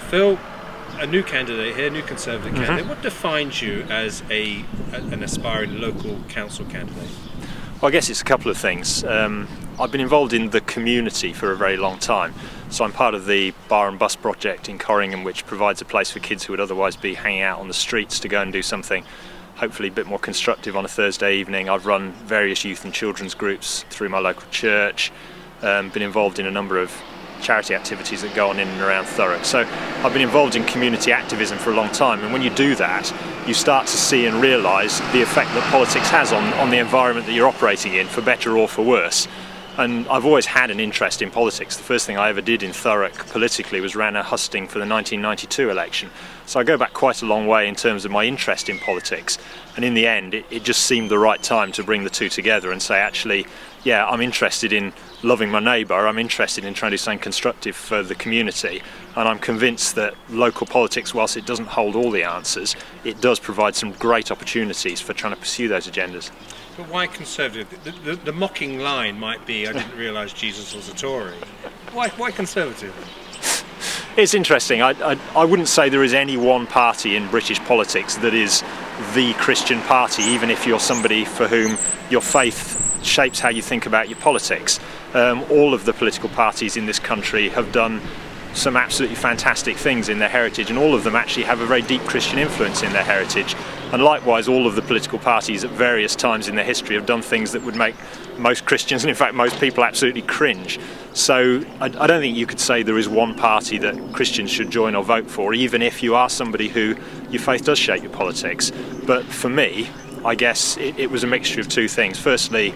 Phil, a new candidate here, new Conservative candidate. What defines you as an aspiring local council candidate? Well, I guess it's a couple of things. I've been involved in the community for a very long time. So I'm part of the Bar and Bus project in Corringham, which provides a place for kids who would otherwise be hanging out on the streets to go and do something hopefully a bit more constructive on a Thursday evening. I've run various youth and children's groups through my local church, been involved in a number of charity activities that go on in and around Thurrock. So I've been involved in community activism for a long time, and when you do that you start to see and realise the effect that politics has on the environment that you're operating in, for better or for worse. And I've always had an interest in politics. The first thing I ever did in Thurrock politically was ran a husting for the 1992 election. So I go back quite a long way in terms of my interest in politics. And in the end, it just seemed the right time to bring the two together and say, actually, yeah, I'm interested in loving my neighbour, I'm interested in trying to do something constructive for the community, and I'm convinced that local politics, whilst it doesn't hold all the answers, it does provide some great opportunities for trying to pursue those agendas. But why Conservative? The mocking line might be, I didn't realise Jesus was a Tory. Why Conservative? It's interesting. I wouldn't say there is any one party in British politics that is the Christian party, even if you're somebody for whom your faith shapes how you think about your politics. All of the political parties in this country have done some absolutely fantastic things in their heritage, and all of them actually have a very deep Christian influence in their heritage. And likewise, all of the political parties at various times in their history have done things that would make most Christians, and in fact most people, absolutely cringe. So I don't think you could say there is one party that Christians should join or vote for, even if you are somebody who your faith does shape your politics. But for me, I guess it was a mixture of two things. Firstly,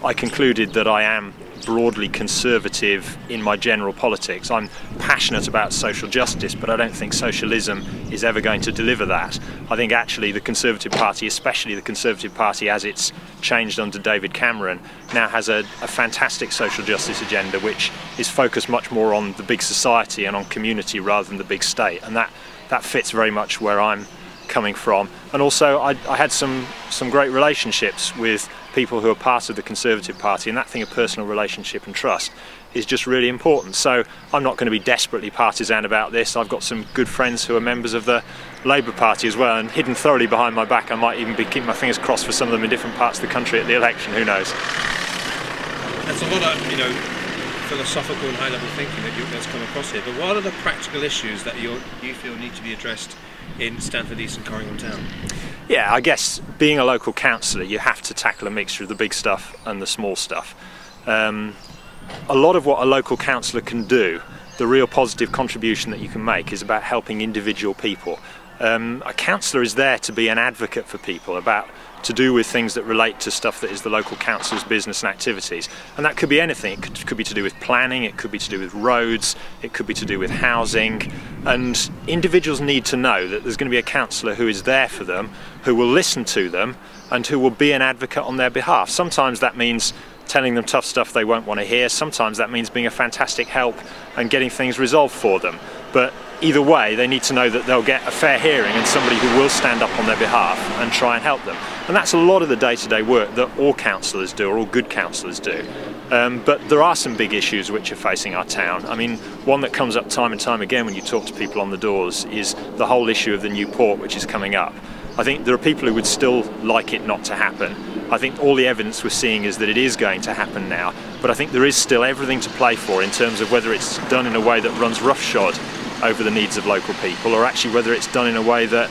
I concluded that I am broadly conservative in my general politics. I'm passionate about social justice, but I don't think socialism is ever going to deliver that. I think actually the Conservative Party, especially the Conservative Party as it's changed under David Cameron, now has a fantastic social justice agenda which is focused much more on the big society and on community rather than the big state, and that fits very much where I'm coming from. And also I had some great relationships with people who are part of the Conservative Party, and that thing of personal relationship and trust is just really important. So I'm not going to be desperately partisan about this. I've got some good friends who are members of the Labour Party as well, and hidden thoroughly behind my back I might even be keeping my fingers crossed for some of them in different parts of the country at the election, who knows. There's a lot of, philosophical and high-level thinking that's come across here, but what are the practical issues that you feel need to be addressed in Stamford East and Corringham Town? Yeah, I guess being a local councillor you have to tackle a mixture of the big stuff and the small stuff. A lot of what a local councillor can do, the real positive contribution that you can make, is about helping individual people. A councillor is there to be an advocate for people, to do with things that relate to stuff that is the local council's business and activities, and that could be anything. It could be to do with planning, it could be to do with roads, it could be to do with housing, and individuals need to know that there's going to be a councillor who is there for them, who will listen to them and who will be an advocate on their behalf. Sometimes that means telling them tough stuff they won't want to hear, sometimes that means being a fantastic help and getting things resolved for them, but either way they need to know that they'll get a fair hearing and somebody who will stand up on their behalf and try and help them. And that's a lot of the day-to-day work that all councillors do, or all good councillors do. But there are some big issues which are facing our town. I mean, one that comes up time and time again when you talk to people on the doors is the whole issue of the new port which is coming up. I think there are people who would still like it not to happen. I think all the evidence we're seeing is that it is going to happen now, but I think there is still everything to play for in terms of whether it's done in a way that runs roughshod over the needs of local people, or actually whether it's done in a way that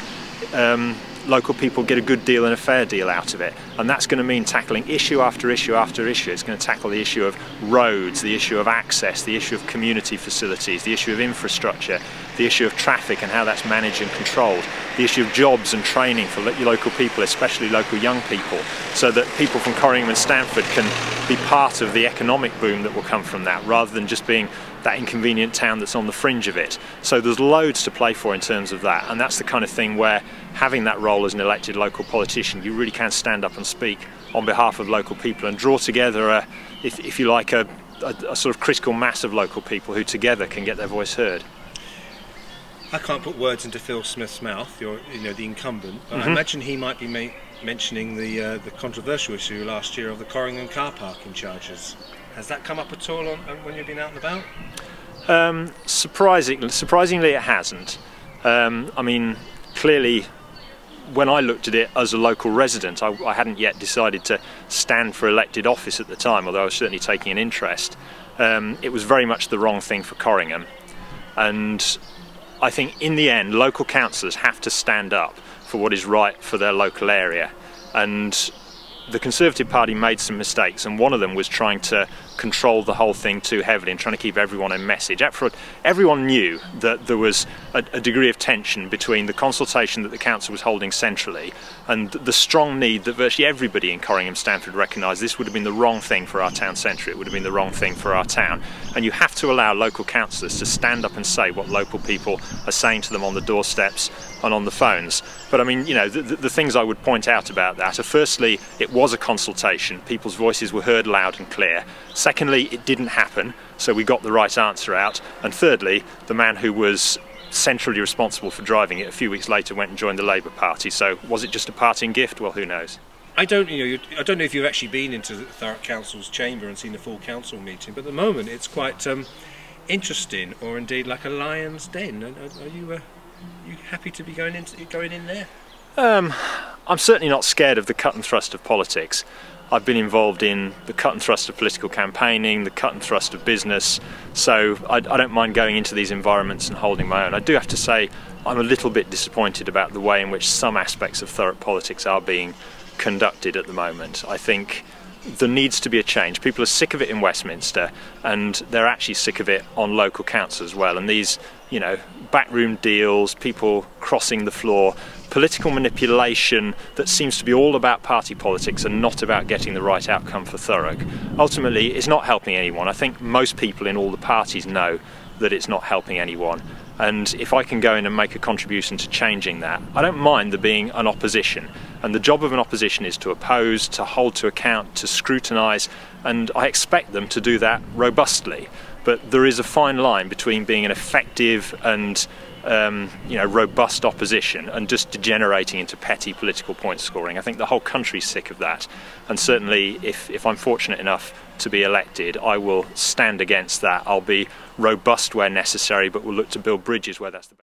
local people get a good deal and a fair deal out of it. And that's going to mean tackling issue after issue after issue. It's going to tackle the issue of roads, the issue of access, the issue of community facilities, the issue of infrastructure, the issue of traffic and how that's managed and controlled, the issue of jobs and training for local people, especially local young people, so that people from Corringham and Stamford can be part of the economic boom that will come from that, rather than just being that inconvenient town that's on the fringe of it. So there's loads to play for in terms of that, and that's the kind of thing where having that role as an elected local politician, you really can stand up and speak on behalf of local people and draw together if you like, a sort of critical mass of local people who together can get their voice heard. I can't put words into Phil Smith's mouth, the incumbent, but I imagine he might be mentioning the controversial issue last year of the Corringham car parking charges. Has that come up at all when you've been out and about? Surprisingly it hasn't. I mean, clearly when I looked at it as a local resident, I hadn't yet decided to stand for elected office at the time, although I was certainly taking an interest. It was very much the wrong thing for Corringham, and I think in the end local councillors have to stand up for what is right for their local area, and the Conservative Party made some mistakes, and one of them was trying to control the whole thing too heavily and trying to keep everyone in message. Everyone knew that there was a degree of tension between the consultation that the council was holding centrally and the strong need that virtually everybody in Corringham Stanford recognised this would have been the wrong thing for our town centre, it would have been the wrong thing for our town. And you have to allow local councillors to stand up and say what local people are saying to them on the doorsteps and on the phones. But I mean, you know, the things I would point out about that are, firstly, it was a consultation, people's voices were heard loud and clear. Secondly, it didn't happen, so we got the right answer out. And thirdly, the man who was centrally responsible for driving it a few weeks later went and joined the Labour Party. So was it just a parting gift? Well, who knows? I don't know if you've actually been into the Thurrock Council's chamber and seen the full council meeting, but at the moment it's quite interesting, or indeed like a lion's den. Are you happy to be going in there? I'm certainly not scared of the cut and thrust of politics. I've been involved in the cut and thrust of political campaigning, the cut and thrust of business, so I don't mind going into these environments and holding my own. I do have to say I'm a little bit disappointed about the way in which some aspects of Thurrock politics are being conducted at the moment. I think there needs to be a change. People are sick of it in Westminster, and they're actually sick of it on local council as well. And these, you know, backroom deals, people crossing the floor, political manipulation that seems to be all about party politics and not about getting the right outcome for Thurrock, ultimately is not helping anyone. I think most people in all the parties know that it's not helping anyone. And if I can go in and make a contribution to changing that, I don't mind there being an opposition. And the job of an opposition is to oppose, to hold to account, to scrutinise, and I expect them to do that robustly. But there is a fine line between being an effective and robust opposition and just degenerating into petty political point scoring. I think the whole country's sick of that, and certainly if I'm fortunate enough to be elected, I will stand against that. I'll be robust where necessary, but we'll look to build bridges where that's the best.